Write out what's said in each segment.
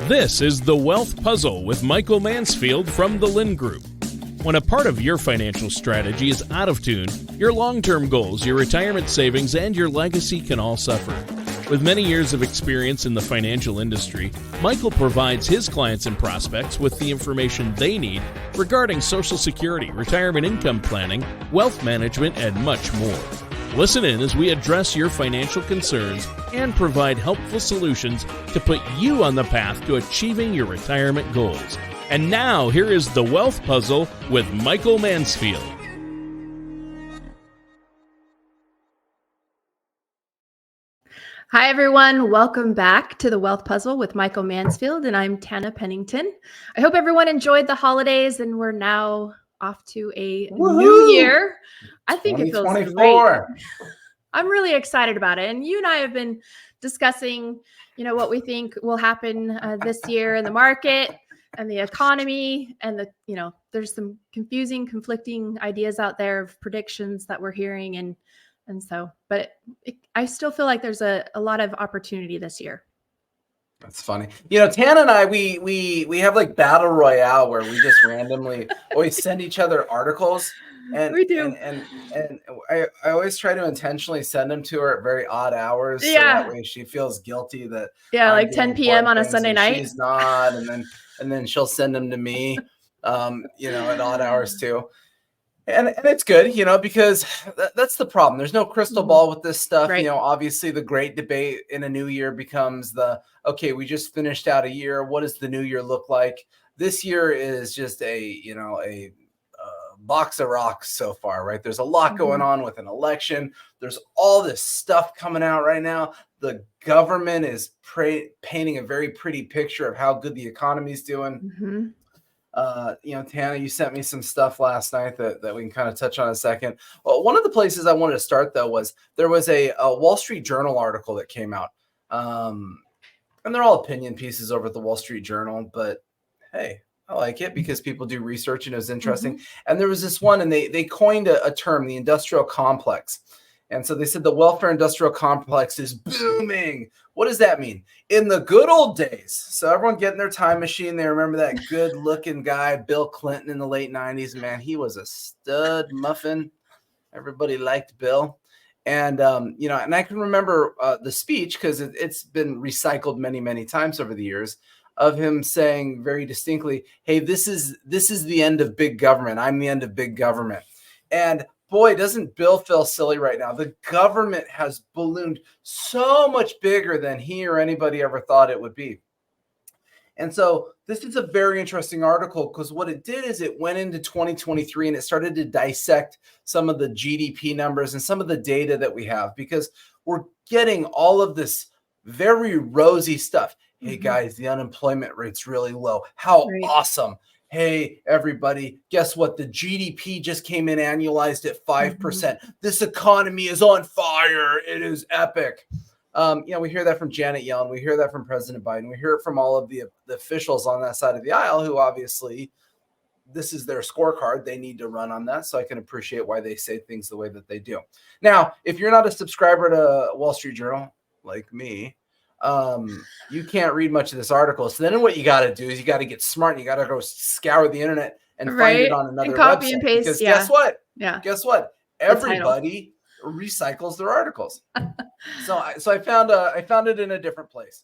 This is The Wealth Puzzle with Michael Mansfield from the Lynn Group. When a part of your financial strategy is out of tune, your long-term goals, your retirement savings, and your legacy can all suffer. With many years of experience in the financial industry, Michael provides his clients and prospects with the information they need regarding Social Security, retirement income planning, wealth management, and much more. Listen in as we address your financial concerns and provide helpful solutions to put you on the path to achieving your retirement goals. And now, here is The Wealth Puzzle with Michael Mansfield. Hi, everyone. Welcome back to The Wealth Puzzle with Michael Mansfield, and I'm Tana Pennington. I hope everyone enjoyed the holidays, and we're now off to a new year. I think it feels great. I'm really excited about it. And you and I have been discussing, what we think will happen this year in the market and the economy, and there's some conflicting ideas out there of predictions that we're hearing, I still feel like there's a lot of opportunity this year. That's funny. Tana and I, we have like battle royale where we just randomly always send each other articles. And we do. And I always try to intentionally send them to her at very odd hours. Yeah. So that way she feels guilty that like 10 p.m. on a Sunday night. She's not. And then she'll send them to me, at odd hours too. And it's good, because that's the problem. There's no crystal ball with this stuff. Right. Obviously the great debate in a new year becomes okay, we just finished out a year. What does the new year look like? This year is just a box of rocks so far, right? There's a lot going on with an election. There's all this stuff coming out right now. The government is painting a very pretty picture of how good the economy is doing. Tana, you sent me some stuff last night that we can kind of touch on in a second. Well, one of the places I wanted to start, though, was there was a Wall Street Journal article that came out. And they're all opinion pieces over at the Wall Street Journal, but hey, I like it because people do research and it was interesting. And there was this one, and they coined a term, the industrial complex. And so they said the welfare industrial complex is booming. What does that mean? In the good old days. So everyone get in their time machine. They remember that good looking guy, Bill Clinton, in the late 90s. Man, he was a stud muffin. Everybody liked Bill. And, and I can remember the speech because it's been recycled many, many times over the years, of him saying very distinctly, hey, this is the end of big government. I'm the end of big government. And boy, doesn't Bill feel silly right now. The government has ballooned so much bigger than he or anybody ever thought it would be. And so this is a very interesting article because what it did is it went into 2023 and it started to dissect some of the GDP numbers and some of the data that we have, because we're getting all of this very rosy stuff. Hey guys, the unemployment rate's really low. How awesome. Hey, everybody, guess what? The GDP just came in annualized at 5%. This economy is on fire. It is epic. We hear that from Janet Yellen. We hear that from President Biden. We hear it from all of the officials on that side of the aisle who obviously this is their scorecard. They need to run on that. So I can appreciate why they say things the way that they do. Now, if you're not a subscriber to Wall Street Journal like me, you can't read much of this article. So then what you got to do is you got to get smart. And you got to go scour the internet and find it on another copy website. And paste. Because guess what? Yeah. Guess what? Everybody recycles their articles. So I found it in a different place.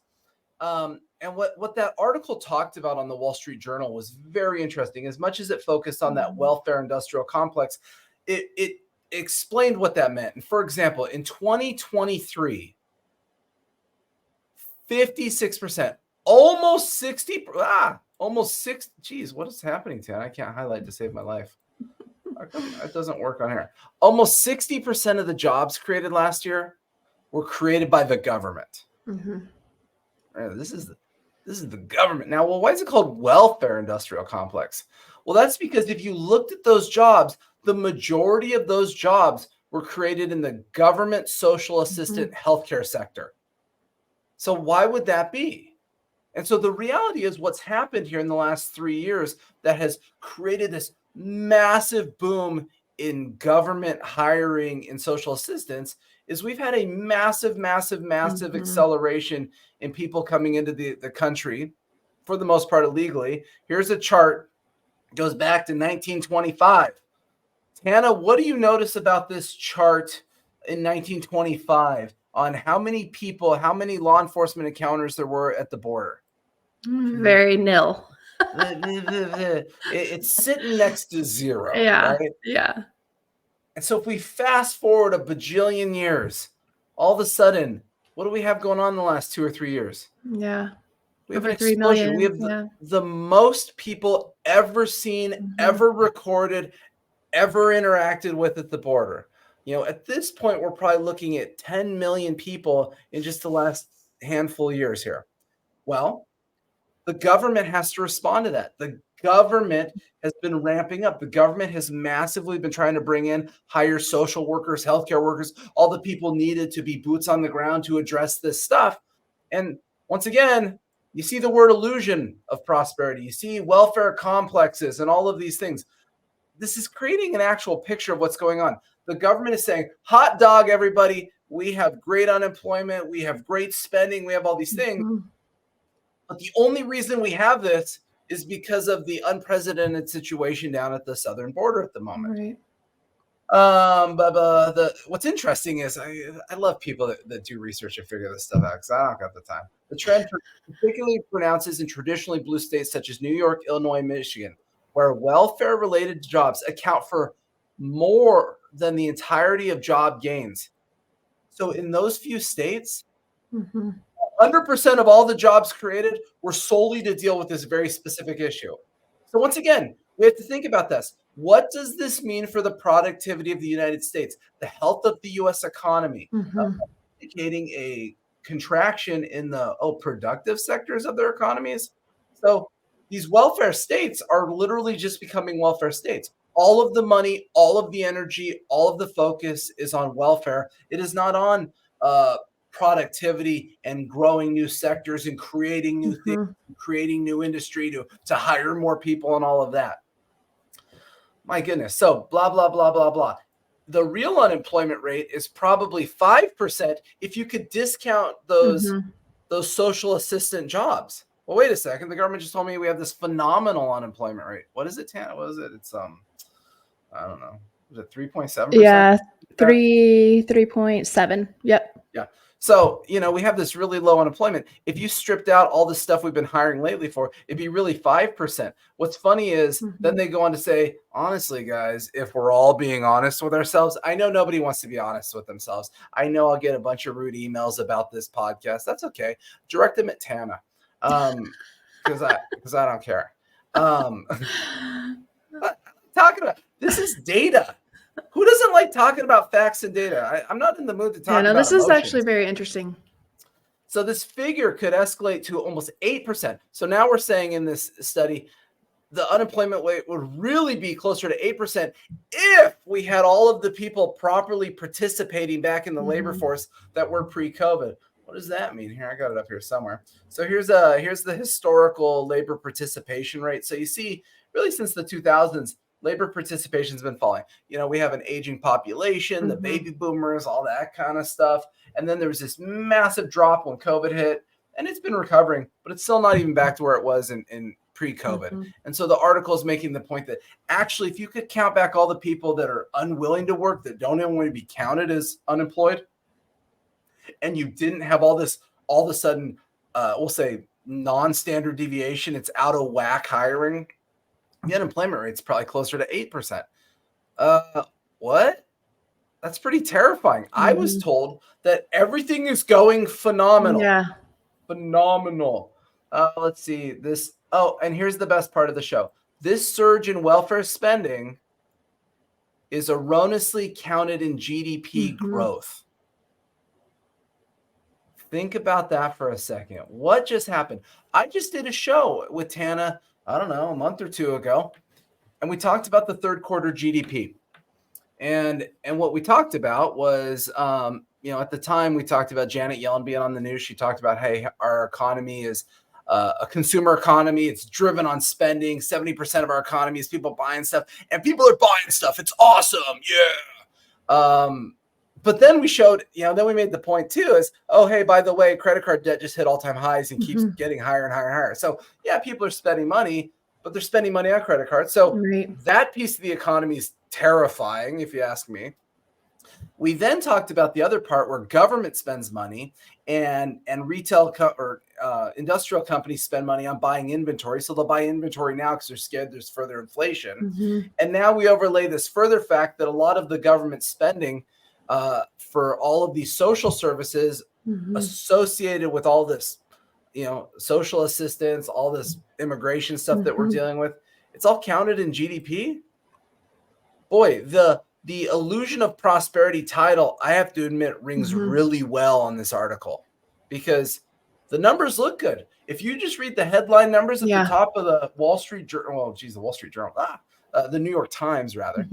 And what that article talked about on the Wall Street Journal was very interesting. As much as it focused on that welfare industrial complex, it explained what that meant. And for example, in 2023, 56%, almost 60%, almost 6. Geez, what is happening, Tan? I can't highlight to save my life. It doesn't work on here. Almost 60% of the jobs created last year were created by the government. This is the government. Now, well, why is it called welfare industrial complex? Well, that's because if you looked at those jobs, the majority of those jobs were created in the government social assistant healthcare sector. So why would that be? And so the reality is what's happened here in the last 3 years that has created this massive boom in government hiring in social assistance is we've had a massive acceleration in people coming into the country for the most part illegally. Here's a chart. It goes back to 1925. Tana, what do you notice about this chart in 1925 on how many people, how many law enforcement encounters there were at the border? Very nil. It's sitting next to zero. Yeah. Right? Yeah. And so if we fast forward a bajillion years, all of a sudden, what do we have going on in the last 2 or 3 years? Yeah. We have Over an 3 explosion. million. We have the most people ever seen, ever recorded, ever interacted with at the border. At this point, we're probably looking at 10 million people in just the last handful of years here. Well, the government has to respond to that. The government has been ramping up. The government has massively been trying to bring in higher social workers, healthcare workers, all the people needed to be boots on the ground to address this stuff. And once again, you see the word illusion of prosperity. You see welfare complexes and all of these things. This is creating an actual picture of what's going on. The government is saying, hot dog, everybody. We have great unemployment. We have great spending. We have all these things. But the only reason we have this is because of the unprecedented situation down at the southern border at the moment. Right. What's interesting is I love people that do research and figure this stuff out because I don't got the time. The trend particularly pronounces in traditionally blue states such as New York, Illinois, Michigan, where welfare-related jobs account for more than the entirety of job gains. So in those few states, 100% of all the jobs created were solely to deal with this very specific issue. So once again, we have to think about this. What does this mean for the productivity of the United States, the health of the U.S. economy, indicating a contraction in the productive sectors of their economies? So these welfare states are literally just becoming welfare states. All of the money, all of the energy, all of the focus is on welfare. It is not on productivity and growing new sectors and creating new things, creating new industry to hire more people and all of that. My goodness. So blah, blah, blah, blah, blah. The real unemployment rate is probably 5% if you could discount those social assistant jobs. Well, wait a second. The government just told me we have this phenomenal unemployment rate. What is it, Tana? What is it? It's I don't know. Is it 3.7%? Yeah, 3.7. Yep. Yeah. So, we have this really low unemployment. If you stripped out all the stuff we've been hiring lately for, it'd be really 5%. What's funny is then they go on to say, honestly, guys, if we're all being honest with ourselves, I know nobody wants to be honest with themselves. I know I'll get a bunch of rude emails about this podcast. That's okay. Direct them at Tana. Because I don't care. Talking about this is data. Who doesn't like talking about facts and data? I'm not in the mood to talk about this emotions. is actually very interesting. So this figure could escalate to almost 8%. So now we're saying in this study, the unemployment rate would really be closer to 8% if we had all of the people properly participating back in the labor force that were pre-COVID. What does that mean? Here, I got it up here somewhere. So here's the historical labor participation rate. So you see, really since the 2000s, labor participation has been falling. We have an aging population, the baby boomers, all that kind of stuff. And then there was this massive drop when COVID hit, and it's been recovering, but it's still not even back to where it was in pre-COVID. And so the article is making the point that actually, if you could count back all the people that are unwilling to work, that don't even want to be counted as unemployed, and you didn't have all this, all of a sudden, we'll say non-standard deviation, it's out of whack hiring, the unemployment rate's probably closer to 8%. What? That's pretty terrifying. I was told that everything is going phenomenal. Yeah. Phenomenal. Let's see this. Oh, and here's the best part of the show. This surge in welfare spending is erroneously counted in GDP growth. Think about that for a second. What just happened? I just did a show with Tana, I don't know, a month or two ago, and we talked about the third quarter GDP. And what we talked about was, at the time we talked about Janet Yellen being on the news. She talked about, hey, our economy is a consumer economy. It's driven on spending. 70% of our economy is people buying stuff, and people are buying stuff. It's awesome. Yeah. But then we showed, then we made the point too is, oh, hey, by the way, credit card debt just hit all-time highs and keeps getting higher and higher and higher. So yeah, people are spending money, but they're spending money on credit cards. So that piece of the economy is terrifying, if you ask me. We then talked about the other part where government spends money and retail or industrial companies spend money on buying inventory. So they'll buy inventory now because they're scared there's further inflation. And now we overlay this further fact that a lot of the government spending for all of these social services associated with all this, social assistance, all this immigration stuff that we're dealing with, it's all counted in GDP. Boy, the illusion of prosperity title, I have to admit, rings really well on this article because the numbers look good. If you just read the headline numbers at the top of the Wall Street Journal, the Wall Street Journal, the New York Times, rather,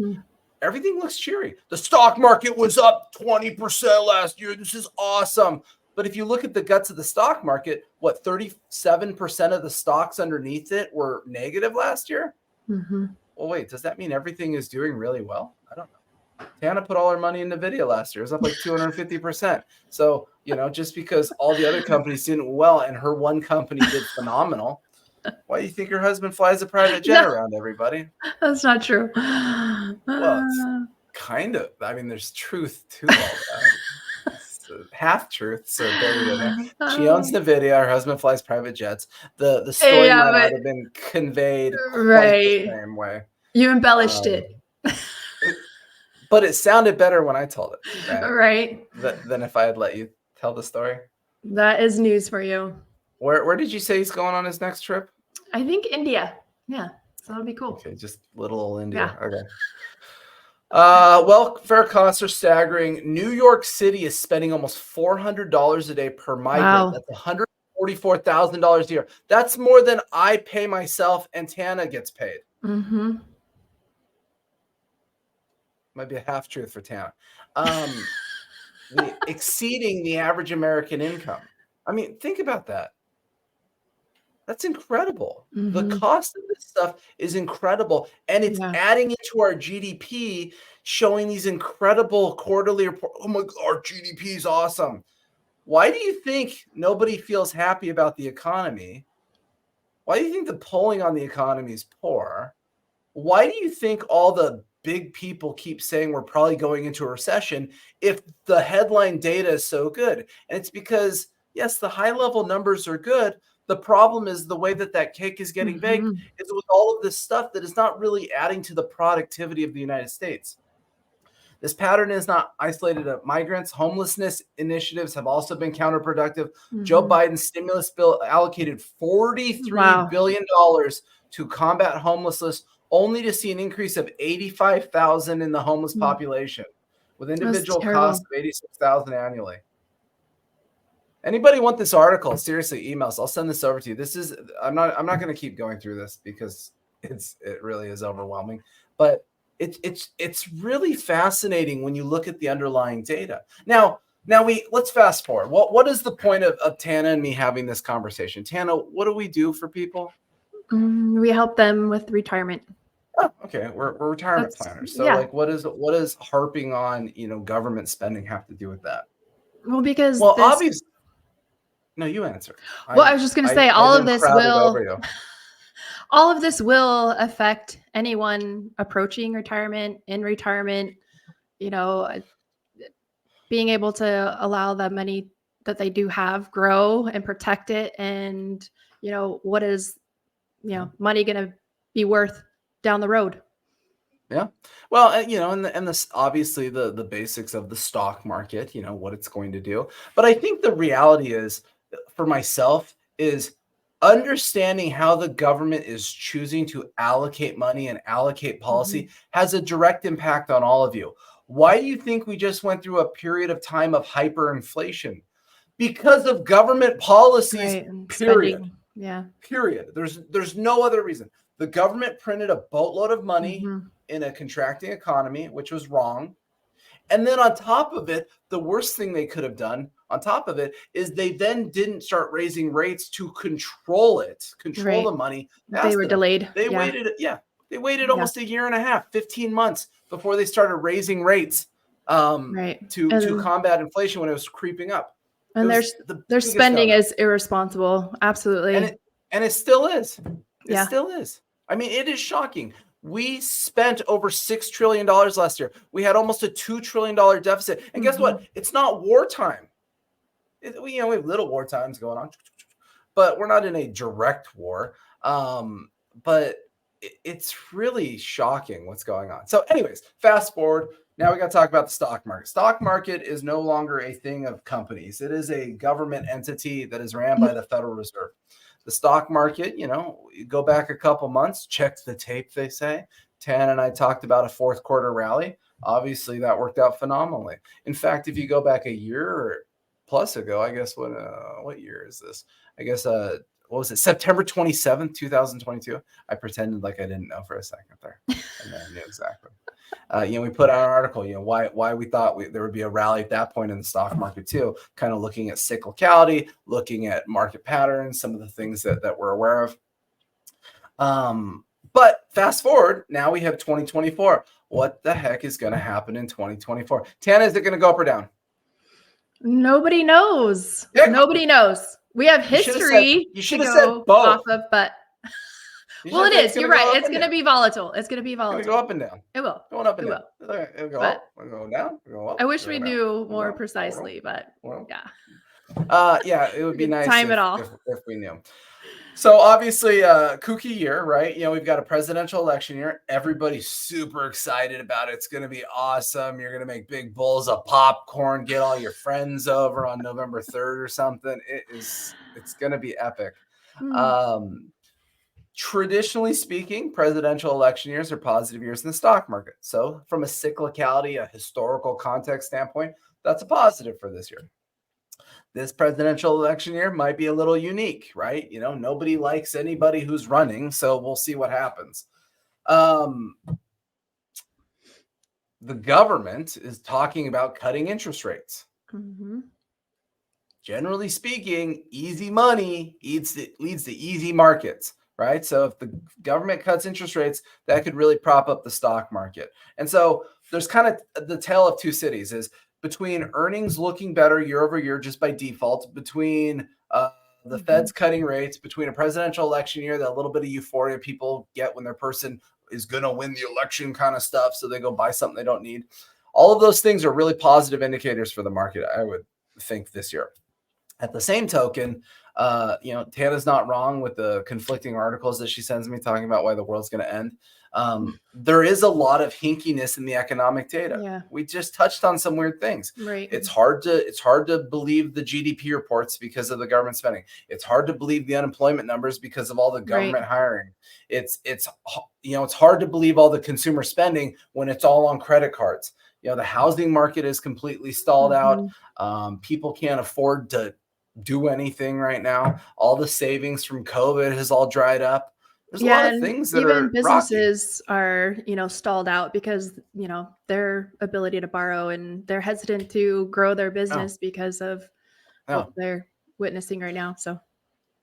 everything looks cheery. The stock market was up 20% last year. This is awesome. But if you look at the guts of the stock market, 37% of the stocks underneath it were negative last year? Well, wait, does that mean everything is doing really well? I don't know. Tana put all her money into NVIDIA last year. It was up like 250%. So, just because all the other companies didn't well and her one company did phenomenal, why do you think her husband flies a private jet around everybody? That's not true. Well, it's kind of. I mean, there's truth to all that. It's half truth. So there you go. She owns NVIDIA. Her husband flies private jets. The story might not have been conveyed quite the same way. You embellished it. But it sounded better when I told it. Right. Than if I had let you tell the story. That is news for you. Where did you say he's going on his next trip? I think India. Yeah. So that'll be cool. Okay, just little old India. Yeah. Okay. Welfare costs are staggering. New York City is spending almost $400 a day per migrant. Wow. That's $144,000 a year. That's more than I pay myself and Tana gets paid. Might be a half truth for Tana. Exceeding the average American income. I mean, think about that. That's incredible. The cost of this stuff is incredible. And it's adding into our GDP, showing these incredible quarterly reports. Oh my God, our GDP is awesome. Why do you think nobody feels happy about the economy? Why do you think the polling on the economy is poor? Why do you think all the big people keep saying we're probably going into a recession if the headline data is so good? And it's because, yes, the high level numbers are good. The problem is the way that cake is getting baked is with all of this stuff that is not really adding to the productivity of the United States. This pattern is not isolated to migrants. Homelessness initiatives have also been counterproductive. Joe Biden's stimulus bill allocated $43 billion to combat homelessness, only to see an increase of 85,000 in the homeless population, with individual costs of 86,000 annually. Anybody want this article? Seriously, emails. I'll send this over to you. I'm not going to keep going through this because it really is overwhelming. But it's really fascinating when you look at the underlying data. Now let's fast forward. What is the point of Tana and me having this conversation? Tana, what do we do for people? We help them with retirement. Oh, okay. We're retirement planners. So what is harping on, government spending have to do with that? Well, because obviously. No, you answer. I was just going to say all of this will affect anyone approaching retirement, in retirement, being able to allow the money that they do have grow and protect it. And, what is, money going to be worth down the road? Yeah. Well, and this obviously the basics of the stock market, what it's going to do. But I think the reality is, for myself, is understanding how the government is choosing to allocate money and allocate policy has a direct impact on all of you. Why do you think we just went through a period of time of hyperinflation? Because of government policies, period. Spending. Yeah. Period. There's no other reason. The government printed a boatload of money in a contracting economy, which was wrong. And then on top of it, the worst thing they could have done on top of it is they then didn't start raising rates to control the money. They were delayed. They waited almost a year and a half, 15 months before they started raising rates Right. to combat inflation when it was creeping up. And their spending is irresponsible. Absolutely. And it still is. It Yeah. still is. I mean, it is shocking. We spent over $6 trillion last year. We had almost a $2 trillion deficit. And guess what? It's not wartime. We have little war times going on, but we're not in a direct war. But it's really shocking what's going on. So anyways, fast forward. Now we got to talk about the stock market. Stock market is no longer a thing of companies. It is a government entity that is ran by the Federal Reserve. The stock market, you go back a couple months, check the tape, they say. Tan and I talked about a fourth quarter rally. Obviously, that worked out phenomenally. In fact, if you go back a year or plus ago, I guess what year is this? I guess what was it? September 27th, 2022. I pretended like I didn't know for a second there, and then I knew exactly. We put out an article, why we thought there would be a rally at that point in the stock market too, kind of looking at cyclicality, looking at market patterns, some of the things that we're aware of. But fast forward, now we have 2024. What the heck is going to happen in 2024? Tana, is it going to go up or down? Nobody knows. Yeah. Nobody knows. We have history to go off of, but well, it is. You're right. It's going to be volatile. It's going to be volatile. It's going to go up and down. It will. Going up and down. It'll go up. It'll go down. It'll go up. I wish we knew more precisely, but yeah. It would be nice time it all if we knew. So obviously, kooky year, right? We've got a presidential election year. Everybody's super excited about it. It's going to be awesome. You're going to make big bowls of popcorn, get all your friends over on November 3rd or something. It's going to be epic. Traditionally speaking, presidential election years are positive years in the stock market. So from a cyclicality, a historical context standpoint, that's a positive for this year. This presidential election year might be a little unique, right? Nobody likes anybody who's running, so we'll see what happens. The government is talking about cutting interest rates. Generally speaking, easy money leads to easy markets, right? So if the government cuts interest rates, that could really prop up the stock market. And so there's kind of the tale of two cities is between earnings looking better year over year just by default, between the Fed's cutting rates, between a presidential election year, that little bit of euphoria people get when their person is going to win the election kind of stuff, so they go buy something they don't need. All of those things are really positive indicators for the market, I would think, this year. At the same token, Tana's not wrong with the conflicting articles that she sends me talking about why the world's going to end. There is a lot of hinkiness in the economic data. Yeah. We just touched on some weird things. Right. It's hard to believe the GDP reports because of the government spending. It's hard to believe the unemployment numbers because of all the government hiring. It's hard to believe all the consumer spending when it's all on credit cards. The housing market is completely stalled out. People can't afford to do anything right now. All the savings from COVID has all dried up. There's a lot of things that even businesses are, stalled out because, their ability to borrow, and they're hesitant to grow their business because of what they're witnessing right now. So.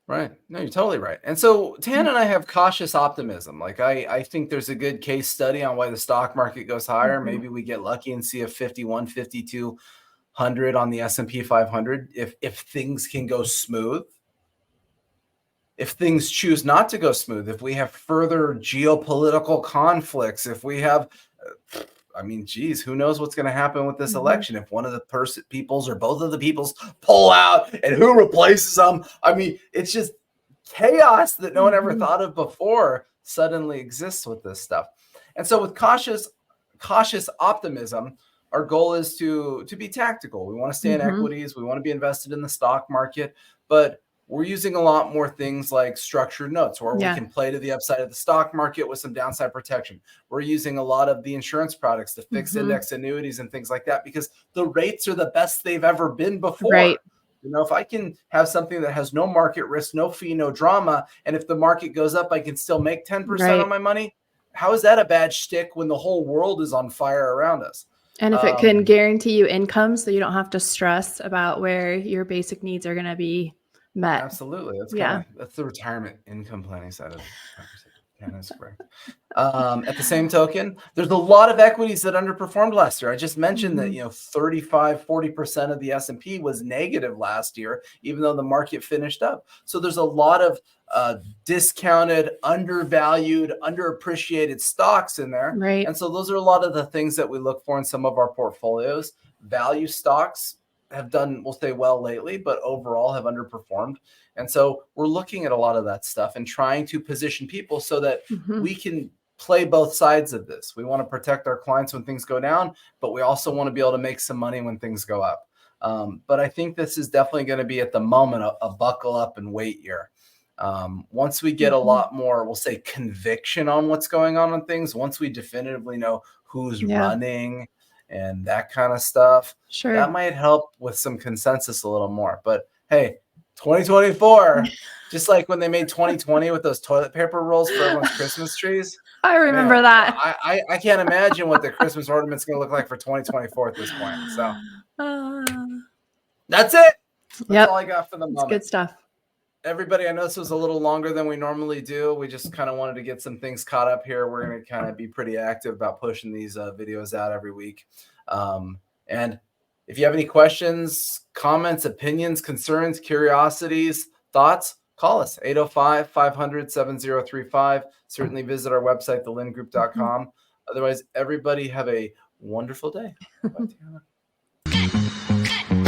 Right. No, you're totally right. And so Tan and I have cautious optimism. Like I think there's a good case study on why the stock market goes higher. Maybe we get lucky and see a 51, 5,200 on the S&P 500 if things can go smooth. If things choose not to go smooth, if we have further geopolitical conflicts, if we have, who knows what's going to happen with this election? If one of the peoples or both of the peoples pull out and who replaces them? It's just chaos that no one ever thought of before suddenly exists with this stuff. And so with cautious optimism, our goal is to be tactical. We want to stay in equities. We want to be invested in the stock market, but we're using a lot more things like structured notes where we can play to the upside of the stock market with some downside protection. We're using a lot of the insurance products, the fixed index annuities and things like that, because the rates are the best they've ever been before. Right. If I can have something that has no market risk, no fee, no drama, and if the market goes up, I can still make 10% on my money. How is that a bad shtick when the whole world is on fire around us? And if it can guarantee you income so you don't have to stress about where your basic needs are going to be met. Absolutely. That's the retirement income planning side of the conversation. That's correct. At the same token, there's a lot of equities that underperformed last year. I just mentioned that 35-40% of the S&P was negative last year, even though the market finished up. So there's a lot of discounted, undervalued, underappreciated stocks in there. Right. And so those are a lot of the things that we look for in some of our portfolios. Value stocks have done, we'll say, well lately, but overall have underperformed. And so we're looking at a lot of that stuff and trying to position people so that we can play both sides of this. We want to protect our clients when things go down, but we also want to be able to make some money when things go up. But I think this is definitely going to be at the moment a buckle up and wait year. Once we get a lot more, we'll say, conviction on what's going on things, once we definitively know who's running and that kind of stuff, that might help with some consensus a little more. But hey, 2024, just like when they made 2020 with those toilet paper rolls for everyone's Christmas trees. I remember that. I can't imagine what the Christmas ornament's going to look like for 2024 at this point. So that's it. That's all I got for the moment. Good stuff. Everybody, I know this was a little longer than we normally do. We just kind of wanted to get some things caught up here. We're going to kind of be pretty active about pushing these videos out every week. And if you have any questions, comments, opinions, concerns, curiosities, thoughts, call us 805-500-7035. Certainly visit our website, thelindgroup.com. Otherwise, everybody have a wonderful day. Bye, Tiana.